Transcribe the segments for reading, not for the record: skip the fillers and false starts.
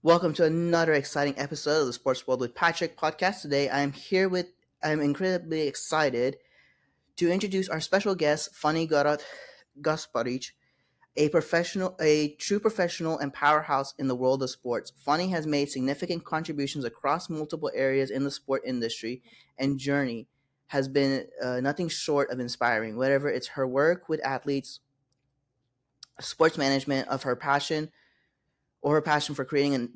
Welcome to another exciting episode of the Sports World with Patrik podcast. Today I'm incredibly excited to introduce our special guest, Fanni Garat-Gasparics, a true professional and powerhouse in the world of sports. Fanni has made significant contributions across multiple areas in the sport industry and journey has been nothing short of inspiring, whether it's her work with athletes, sports management of her passion or her passion for creating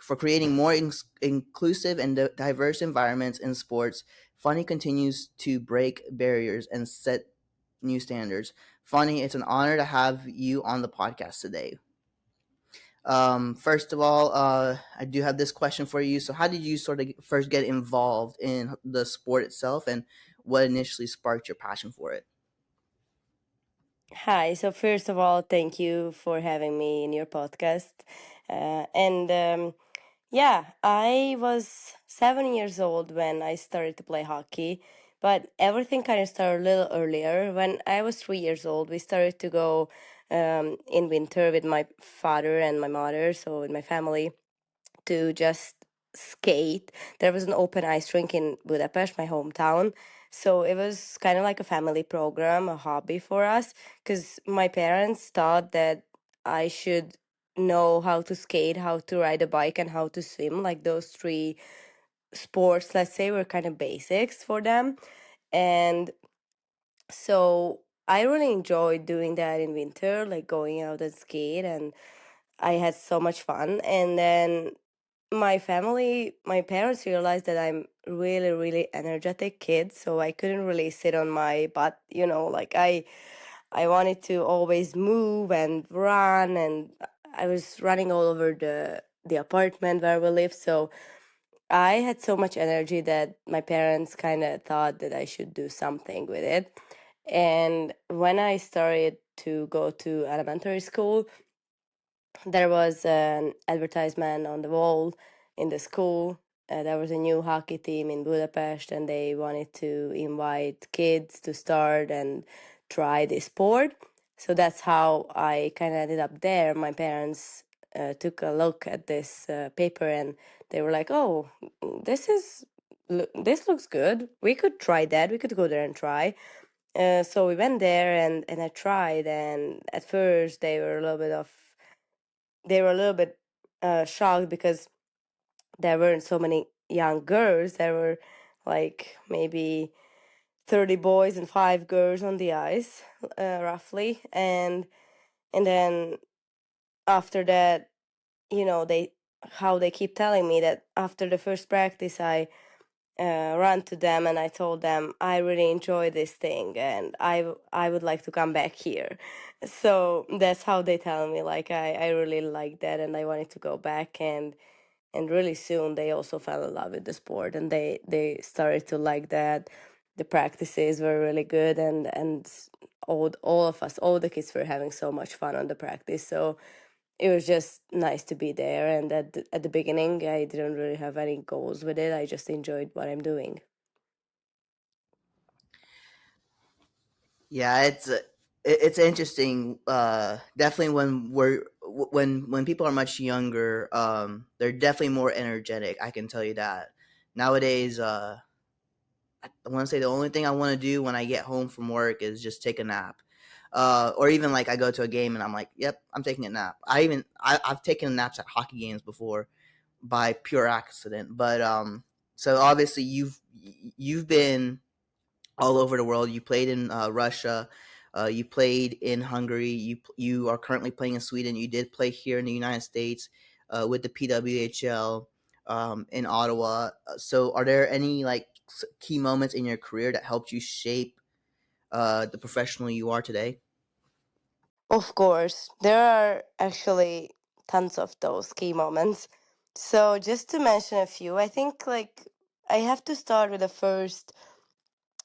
for creating more inclusive and diverse environments in sports. Funny continues to break barriers and set new standards. Funny, it's an honor to have you on the podcast today. First of all, I do have this question for you. So, how did you sort of first get involved in the sport itself, and what initially sparked your passion for it? Hi. So first of all, thank you for having me in your podcast. And yeah, I was 7 years old when I started to play hockey, but everything kind of started a little earlier. When I was 3 years old, we started to go in winter with my father and my mother, so with my family, to just skate. There was an open ice rink in Budapest, my hometown. So it was kind of like a family program, a hobby for us, because my parents thought that I should know how to skate, how to ride a bike, and how to swim. Like those three sports, let's say, were kind of basics for them. And so I really enjoyed doing that in winter, like going out and skate, and I had so much fun. And then my parents realized that I'm really, really energetic kid, so I couldn't really sit on my butt, like I wanted to always move and run, and I was running all over the apartment where we live. So I had so much energy that my parents kind of thought that I should do something with it. And when I started to go to elementary school, there was an advertisement on the wall in the school. There was a new hockey team in Budapest, and they wanted to invite kids to start and try the sport. So that's how I kind of ended up there. My parents took a look at this paper, and they were like, "Oh, this looks good. We could try that. We could go there and try." So we went there, and I tried. And at first, they were a little bit shocked because there weren't so many young girls. There were like maybe 30 boys and 5 girls on the ice, roughly. And then after that, they how they keep telling me that after the first practice, I ran to them and I told them I really enjoy this thing and I would like to come back here. So that's how they tell me, like, I really like that and I wanted to go back. And really soon they also fell in love with the sport, and they started to like that. The practices were really good, and all of us, all the kids, were having so much fun on the practice. So it was just nice to be there. And at the beginning, I didn't really have any goals with it. I just enjoyed what I'm doing. Yeah, it's interesting. Definitely when people are much younger, they're definitely more energetic. I can tell you that. Nowadays, I want to say the only thing I want to do when I get home from work is just take a nap. Or even like I go to a game and I'm like, "Yep, I'm taking a nap." I've taken naps at hockey games before by pure accident. But so obviously you've been all over the world. You played in Russia. You played in Hungary. You are currently playing in Sweden. You did play here in the United States with the PWHL in Ottawa. So, are there any like key moments in your career that helped you shape the professional you are today? Of course, there are actually tons of those key moments. So just to mention a few, I think like I have to start with the first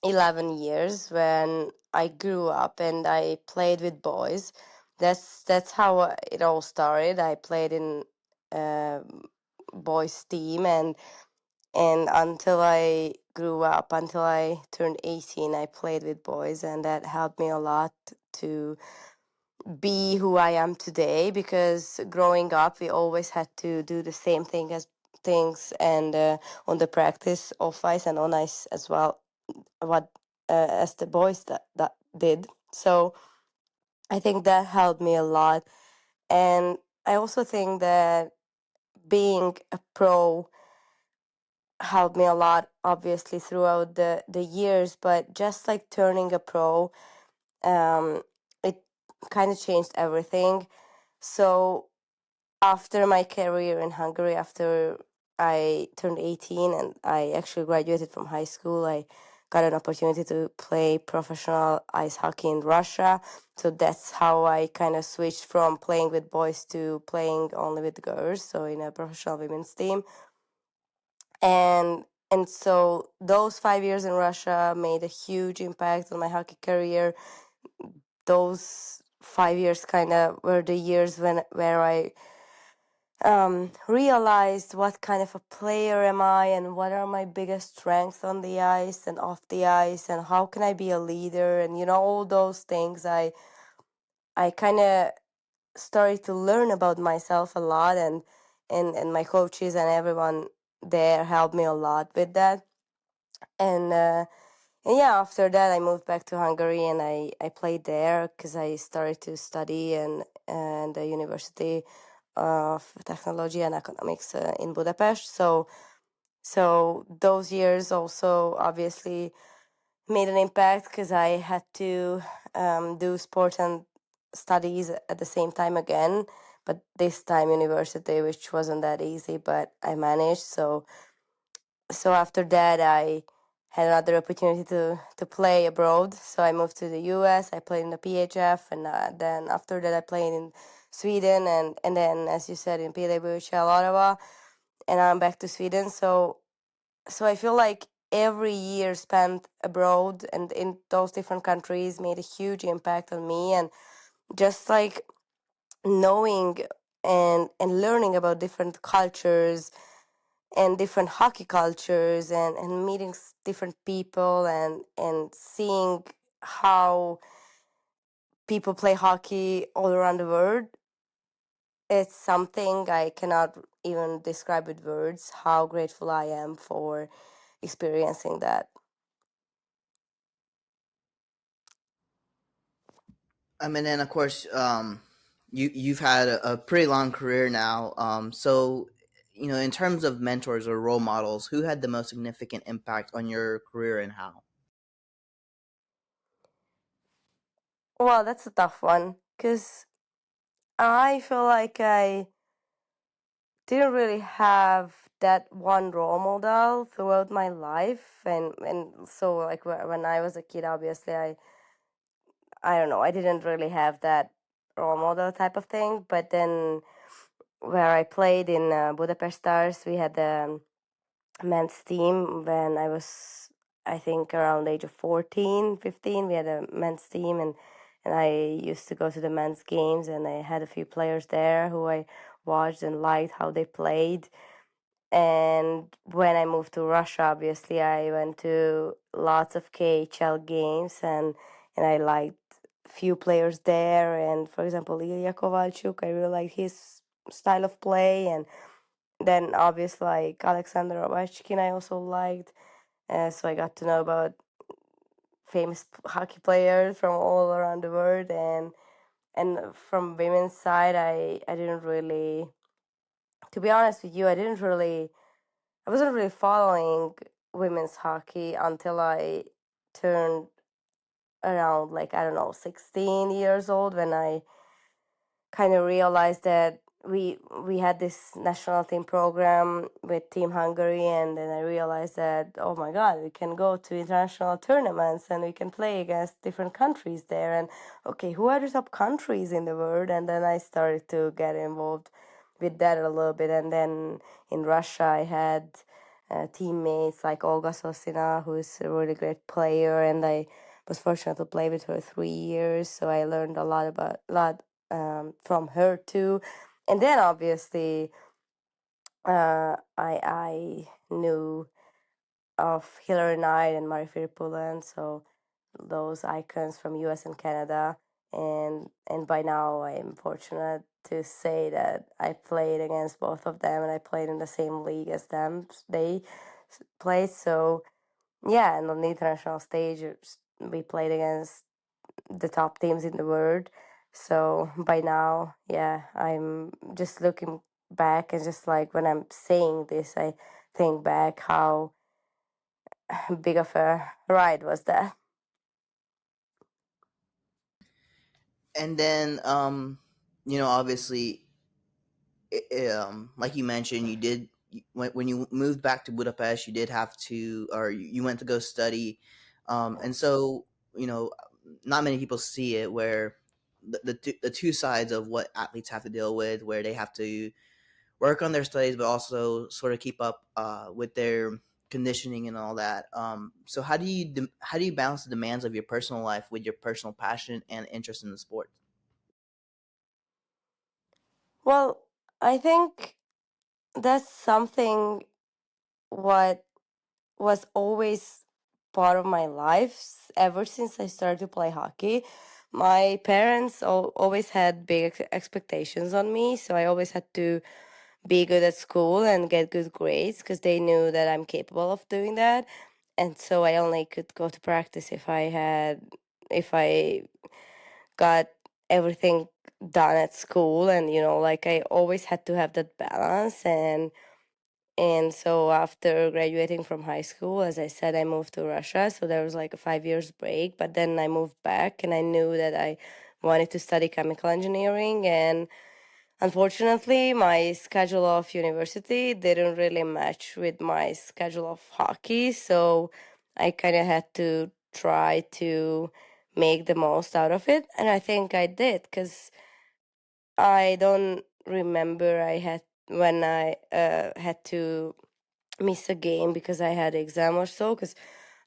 11 years when I grew up and I played with boys. That's how it all started. I played in a boys team, and until I grew up, until I turned 18, I played with boys, and that helped me a lot to be who I am today, because growing up we always had to do the same things, and on the practice off ice and on ice as well, what as the boys that did. So I think that helped me a lot. And I also think that being a pro helped me a lot, obviously, throughout the years. But just like turning a pro, um, it kind of changed everything. So after my career in Hungary, after I turned 18 and I actually graduated from high school, I got an opportunity to play professional ice hockey in Russia. So that's how I kind of switched from playing with boys to playing only with girls, so in a professional women's team. And so those 5 years in Russia made a huge impact on my hockey career. Those 5 years kind of were the years where I realized what kind of a player am I, and what are my biggest strengths on the ice and off the ice, and how can I be a leader, and all those things. I kind of started to learn about myself a lot, and my coaches and everyone there helped me a lot with that. And yeah, after that I moved back to Hungary, and I played there because I started to study and the University of Technology and Economics in Budapest. So those years also obviously made an impact, because I had to do sport and studies at the same time again. But this time university, which wasn't that easy, but I managed. So after that I had another opportunity to play abroad. So I moved to the US. I played in the PHF, and then after that I played in Sweden, and then, as you said, in PWHL Ottawa, and I'm back to Sweden. So I feel like every year spent abroad and in those different countries made a huge impact on me. And just like knowing and learning about different cultures and different hockey cultures, and meeting different people, and seeing how people play hockey all around the world, it's something I cannot even describe with words, how grateful I am for experiencing that. I mean, and of course, you've had a pretty long career now. So in terms of mentors or role models, who had the most significant impact on your career and how? Well, that's a tough one, because I feel like I didn't really have that one role model throughout my life. And so, like, when I was a kid, obviously I don't know, I didn't really have that role model type of thing. But then, where I played in Budapest Stars, we had a men's team when I was, I think, around the age of 14, 15. We had a men's team, and I used to go to the men's games, and I had a few players there who I watched and liked how they played. And when I moved to Russia, obviously I went to lots of KHL games, and I liked few players there. And for example, Ilya Kovalchuk, I really liked his style of play. And then obviously, like, Alexander Ovechkin, I also liked. So I got to know about famous hockey players from all around the world. And from women's side, I didn't really, to be honest with you, I wasn't really following women's hockey until I turned around, like, I don't know, 16 years old, when I kind of realized that we had this national team program with Team Hungary. And then I realized that, oh my God, we can go to international tournaments and we can play against different countries there. And okay, who are the top countries in the world? And then I started to get involved with that a little bit. And then in Russia, I had teammates like Olga Sosina, who is a really great player, and I was fortunate to play with her 3 years. So I learned from her too. And then obviously, I knew of Hillary Knight and Mari Firpulen, so those icons from US and Canada. and by now I'm fortunate to say that I played against both of them, and I played in the same league as them. They played, so yeah, and on the international stage, we played against the top teams in the world. So by now, yeah, I'm just looking back, and just like when I'm saying this, I think back how big of a ride was that. And then, obviously, like you mentioned, you did when you moved back to Budapest, you did have to, or you went to go study, and so not many people see it where the two sides of what athletes have to deal with, where they have to work on their studies, but also sort of keep up with their conditioning and all that. So how do you balance the demands of your personal life with your personal passion and interest in the sport? Well, I think that's something what was always part of my life ever since I started to play hockey. My parents always had big expectations on me, so I always had to be good at school and get good grades because they knew that I'm capable of doing that. And so I only could go to practice if I got everything done at school. And like I always had to have that balance. And so after graduating from high school, as I said, I moved to Russia. So there was like a 5 years break, but then I moved back, and I knew that I wanted to study chemical engineering. And unfortunately, my schedule of university didn't really match with my schedule of hockey. So I kind of had to try to make the most out of it. And I think I did, because I don't remember I had when I had to miss a game because I had exam or so, because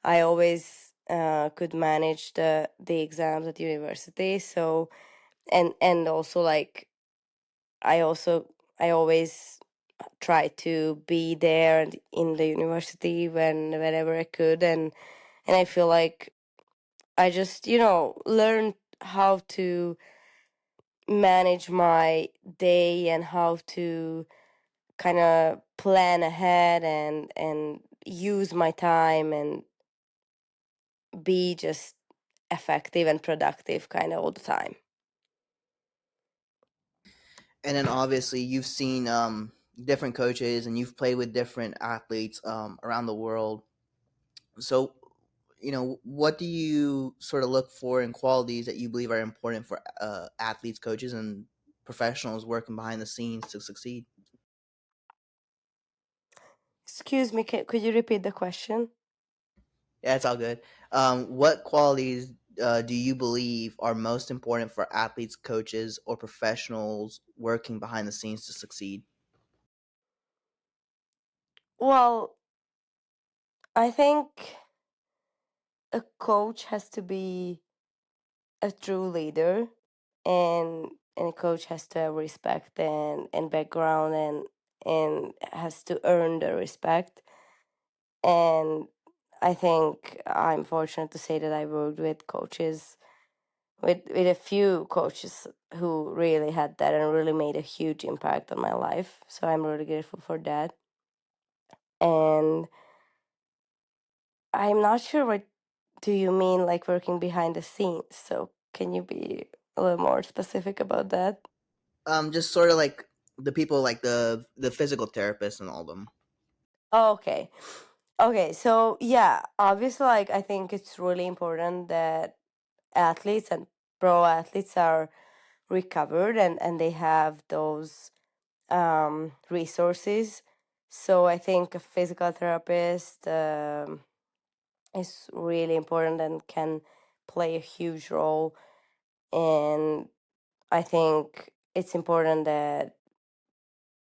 I always could manage the exams at university. So and also like I always try to be there in the university whenever I could. And I feel like I just learned how to manage my day and how to kind of plan ahead and use my time and be just effective and productive kind of all the time. And then obviously you've seen different coaches and you've played with different athletes around the world. So, what do you sort of look for in qualities that you believe are important for athletes, coaches, and professionals working behind the scenes to succeed? Excuse me, could you repeat the question? Yeah, it's all good. What qualities do you believe are most important for athletes, coaches, or professionals working behind the scenes to succeed? Well, I think a coach has to be a true leader, and a coach has to have respect and background, and has to earn the respect. And I think I'm fortunate to say that I worked with coaches, with a few coaches who really had that and really made a huge impact on my life. So I'm really grateful for that. And I'm not sure what do you mean, like working behind the scenes. So can you be a little more specific about that? Just sort of like the people, like the physical therapists and all of them. Oh, okay. Okay, so yeah, obviously, like I think it's really important that athletes and pro athletes are recovered, and they have those resources. So I think a physical therapist is really important and can play a huge role. And I think it's important that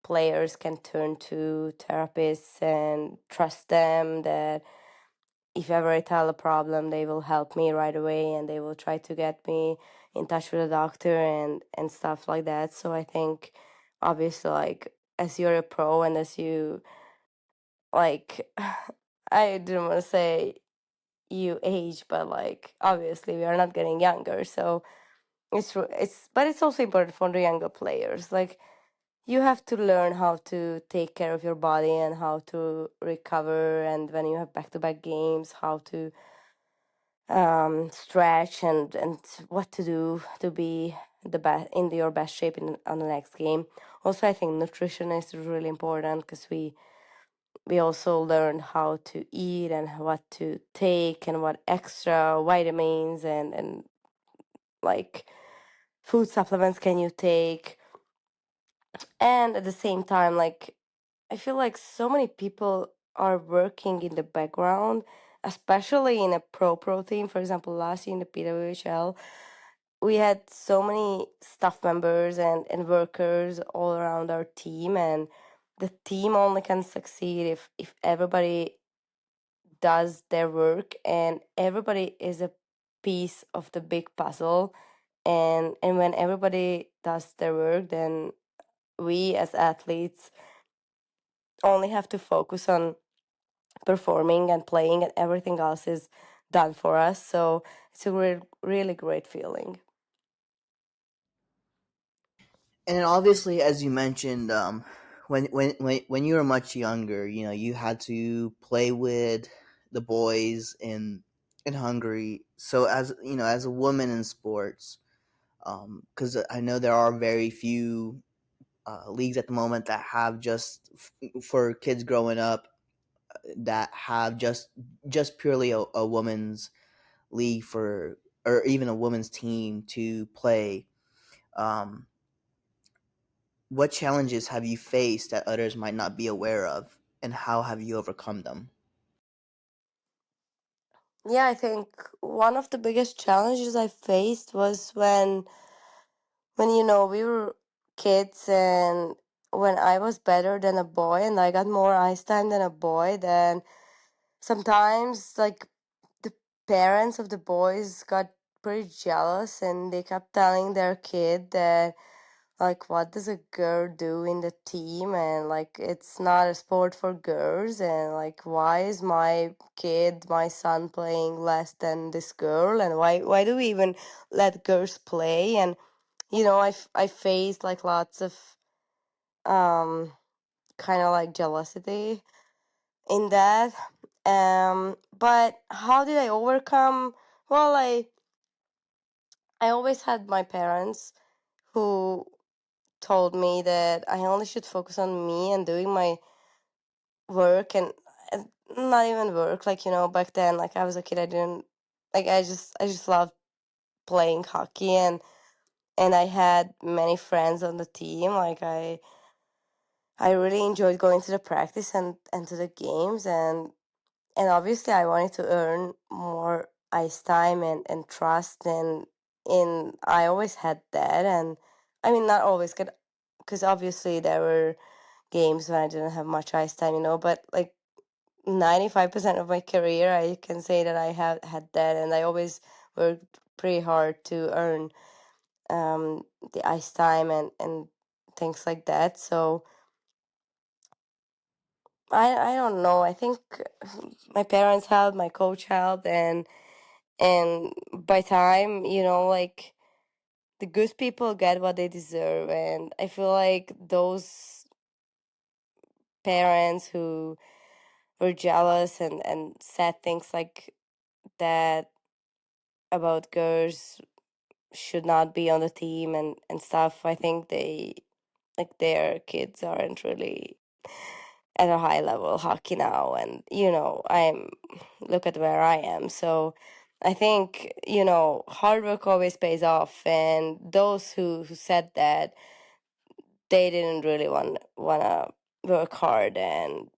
players can turn to therapists and trust them, that if ever I tell a problem, they will help me right away, and they will try to get me in touch with a doctor and stuff like that. So I think obviously, like as you're a pro and as you like, I didn't want to say you age, but like obviously we are not getting younger. So But it's also important for the younger players. Like, you have to learn how to take care of your body and how to recover, and when you have back-to-back games, how to stretch, and what to do to be the best in your best shape on the next game. Also, I think nutrition is really important because we also learn how to eat and what to take and what extra vitamins and like food supplements can you take. And at the same time, like, I feel like so many people are working in the background, especially in a pro team. For example, last year in the PWHL, we had so many staff members and workers all around our team, and the team only can succeed if everybody does their work and everybody is a piece of the big puzzle. And when everybody does their work, then we as athletes only have to focus on performing and playing, and everything else is done for us. So it's a really great feeling. And then obviously, as you mentioned, when you were much younger, you had to play with the boys in Hungary. So as as a woman in sports, because I know there are very few leagues at the moment that have for kids growing up, that have just purely a women's league for, or even a women's team to play. Um, what challenges have you faced that others might not be aware of, and how have you overcome them? Yeah, I think one of the biggest challenges I faced was when we were kids, and when I was better than a boy and I got more ice time than a boy, then sometimes, like, the parents of the boys got pretty jealous, and they kept telling their kid that, like, what does a girl do in the team, and like, it's not a sport for girls, and like, why is my kid, my son, playing less than this girl, and why do we even let girls play? And I faced like lots of um kind of like jealousy in that. But how did I overcome? Well, I always had my parents who told me that I only should focus on me and doing my work, and not even work. Like, back then, like, I was a kid, I didn't like, I just loved playing hockey, and I had many friends on the team. Like, I really enjoyed going to the practice and to the games, and obviously I wanted to earn more ice time and trust, and I always had that. And I mean, not always, because obviously there were games when I didn't have much ice time, but like 95% of my career, I can say that I have had that, and I always worked pretty hard to earn the ice time and things like that. So I don't know. I think my parents helped, my coach helped, and by time, like, the good people get what they deserve, and I feel like those parents who were jealous and said things like that about girls should not be on the team and stuff, I think their kids aren't really at a high level hockey now. And I'm look at where I am. So I think hard work always pays off, and those who said that, they didn't really wanna work hard, and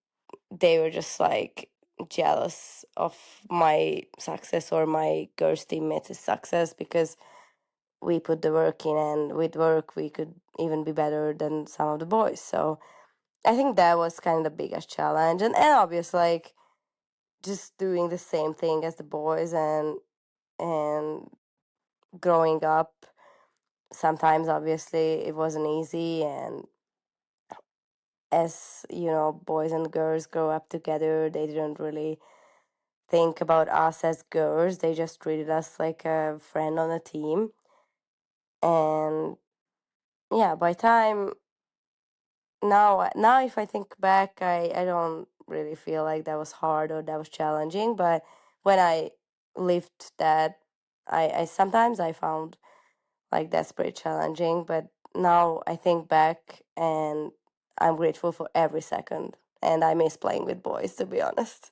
they were just like jealous of my success or my girls teammates' success, because we put the work in, and with work we could even be better than some of the boys. So I think that was kind of the biggest challenge, and obviously, like, just doing the same thing as the boys, and growing up, sometimes obviously it wasn't easy. And as boys and girls grow up together, they didn't really think about us as girls, they just treated us like a friend on a team. And yeah, by time now if I think back, I don't really feel like that was hard or that was challenging. But when I lived that, I sometimes I found like that's pretty challenging. But now I think back and I'm grateful for every second. And I miss playing with boys, to be honest.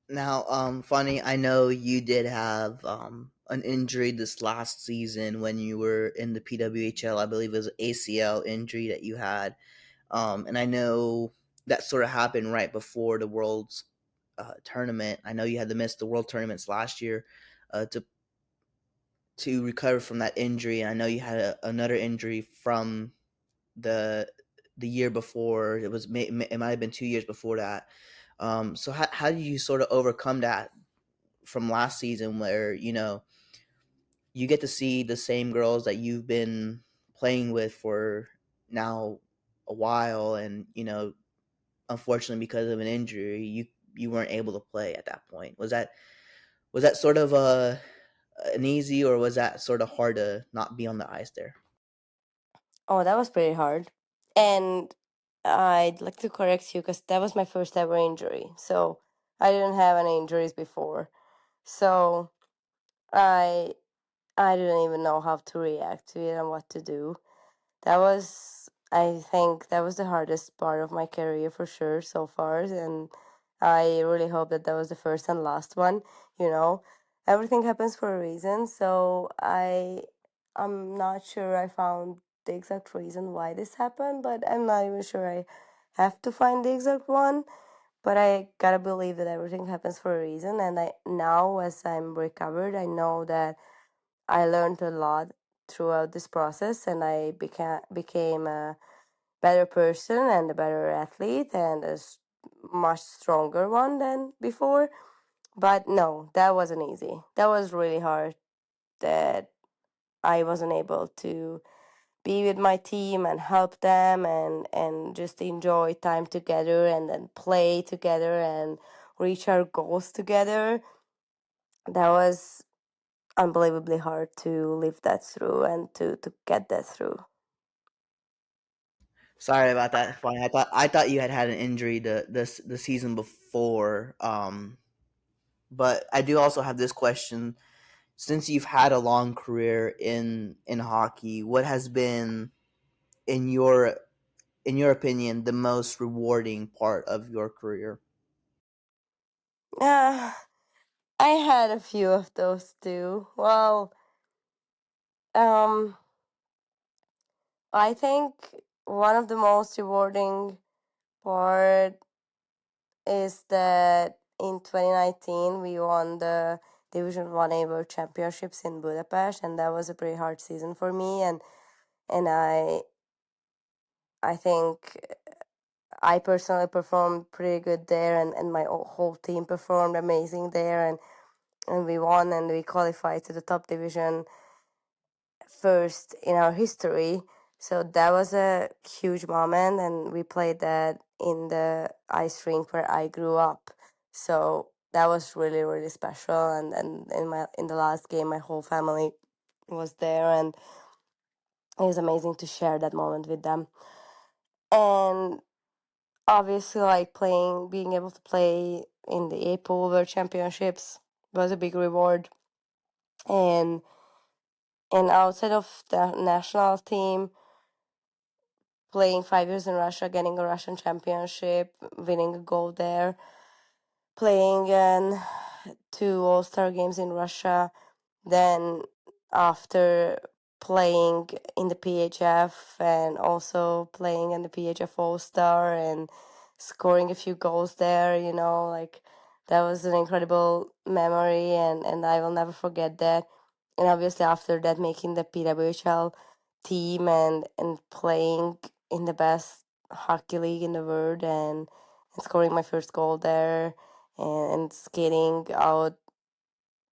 Now, funny, I know you did have an injury this last season when you were in the PWHL. I believe it was an ACL injury that you had. And I know that sort of happened right before the World's tournament. I know you had to miss the World tournaments last year to recover from that injury. And I know you had another injury from the year before. It might have been 2 years before that. So how did you sort of overcome that from last season, where you get to see the same girls that you've been playing with for now a while, and unfortunately because of an injury you weren't able to play at that point. Was that sort of an easy, or was that sort of hard to not be on the ice there? Oh, that was pretty hard. And I'd like to correct you because that was my first ever injury. So I didn't have any injuries before. So I I didn't even know how to react to it and what to do. I think that was the hardest part of my career for sure so far. And I really hope that that was the first and last one. You know, everything happens for a reason. So I'm not sure I found the exact reason why this happened, but I'm not even sure I have to find the exact one. But I gotta believe that everything happens for a reason. And I now, as I'm recovered, I know that I learned a lot throughout this process, and I became a better person and a better athlete and much stronger one than before. But no, that wasn't easy. That was really hard. That I wasn't able to be with my team and help them and just enjoy time together and then play together and reach our goals together. That was unbelievably hard to live that through and to get that through. Sorry about that. Funny, I thought you had an injury the season before. But I do also have this question: since you've had a long career in hockey, what has been, in your opinion, the most rewarding part of your career? Uh, I had a few of those too. Well, um, I think one of the most rewarding part is that in 2019 we won the Division 1A World Championships in Budapest, and that was a pretty hard season for me. And I think I personally performed pretty good there, and my whole team performed amazing there, and we won and we qualified to the top division first in our history. So that was a huge moment, and we played that in the ice rink where I grew up. So that was really really special. And in the last game, my whole family was there, and it was amazing to share that moment with them. And obviously, like being able to play in the APO World Championships was a big reward. And outside of the national team, playing 5 years in Russia, getting a Russian championship, winning a gold there, playing in two All Star games in Russia. Then, after playing in the PHF and also playing in the PHF All Star and scoring a few goals there, like that was an incredible memory, and I will never forget that. And obviously, after that, making the PWHL team and playing in the best hockey league in the world and scoring my first goal there and skating out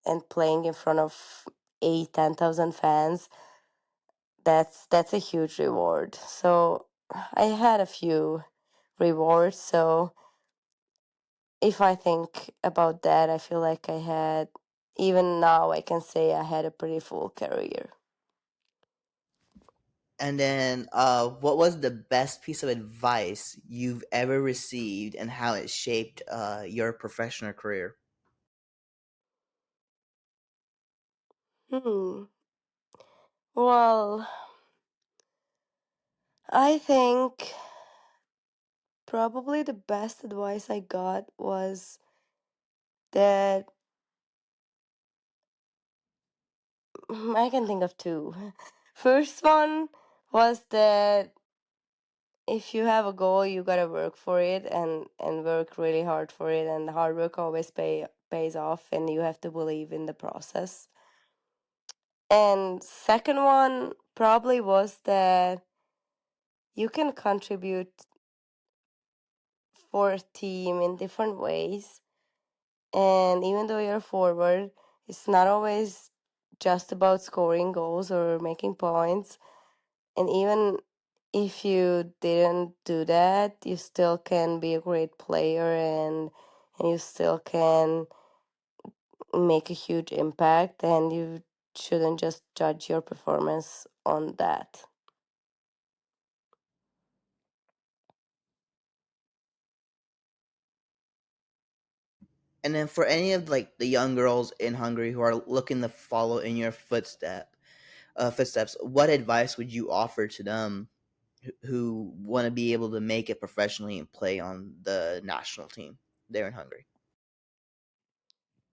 and playing in front of 8, 10,000 fans, that's a huge reward. So I had a few rewards. So if I think about that, I feel like I had even now I can say I had a pretty full career. And then, what was the best piece of advice you've ever received, and how it shaped your professional career? Hmm. Well, I think probably the best advice I got was that I can think of two. First one was that if you have a goal, you gotta work for it and work really hard for it, and hard work always pays off, and you have to believe in the process. And second one probably was that you can contribute for a team in different ways. And even though you're forward, it's not always just about scoring goals or making points. And even if you didn't do that, you still can be a great player, and you still can make a huge impact, and you shouldn't just judge your performance on that. And then, for any of like the young girls in Hungary who are looking to follow in your footsteps, what advice would you offer to them who want to be able to make it professionally and play on the national team there in Hungary?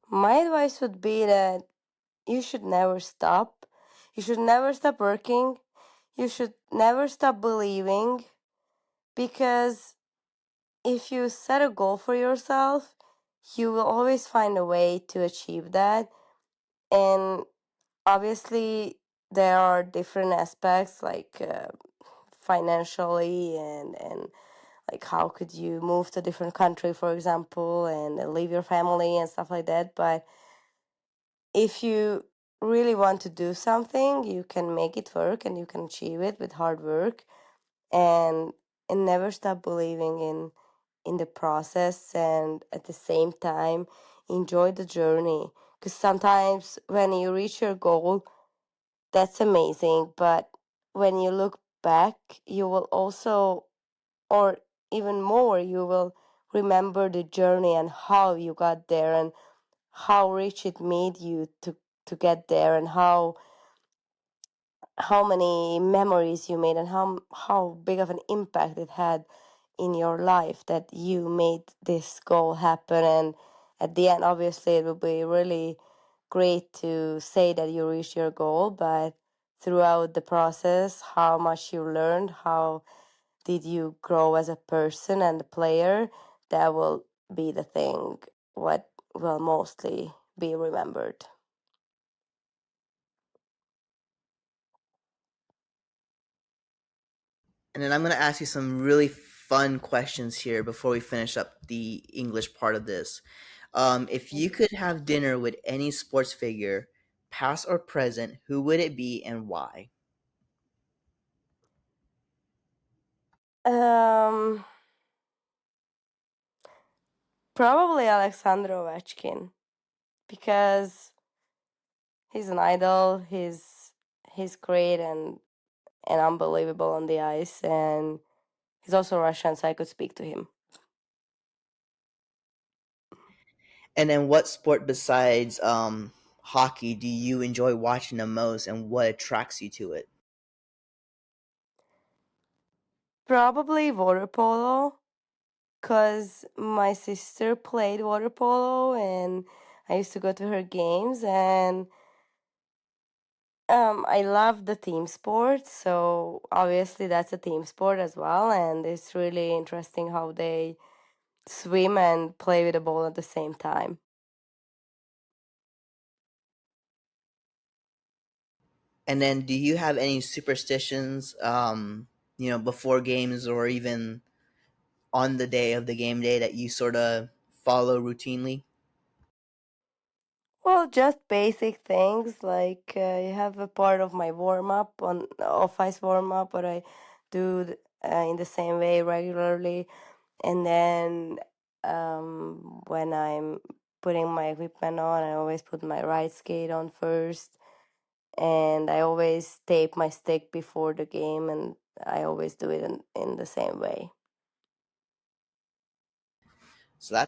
My advice would be that you should never stop. You should never stop working. You should never stop believing, because if you set a goal for yourself, you will always find a way to achieve that. And obviously, there are different aspects like financially, and like how could you move to a different country, for example, and leave your family and stuff like that. But if you really want to do something, you can make it work and you can achieve it with hard work, and never stop believing in the process, and at the same time enjoy the journey, because sometimes when you reach your goal, that's amazing, but when you look back, you will also, or even more, you will remember the journey and how you got there, and how rich it made you to get there, and how many memories you made, and how big of an impact it had in your life that you made this goal happen. And at the end, obviously, it will be really great to say that you reached your goal, but throughout the process, how much you learned, how did you grow as a person and a player, that will be the thing what will mostly be remembered. And then I'm going to ask you some really fun questions here before we finish up the English part of this. If you could have dinner with any sports figure, past or present, who would it be and why? Um, Probably Alexander Ovechkin, because he's an idol. He's great and unbelievable on the ice, and he's also Russian, so I could speak to him. And then, what sport besides hockey do you enjoy watching the most, and what attracts you to it? Probably water polo, because my sister played water polo, and I used to go to her games, and I love the team sport, so obviously that's a team sport as well, and it's really interesting how they swim and play with the ball at the same time. And then, do you have any superstitions, before games or even on the day of the game day that you sort of follow routinely? Well, just basic things like you have a part of my warm up on off ice warm up, what I do in the same way regularly, and then when I'm putting my equipment on, I always put my right skate on first, and I always tape my stick before the game, and I always do it in the same way. So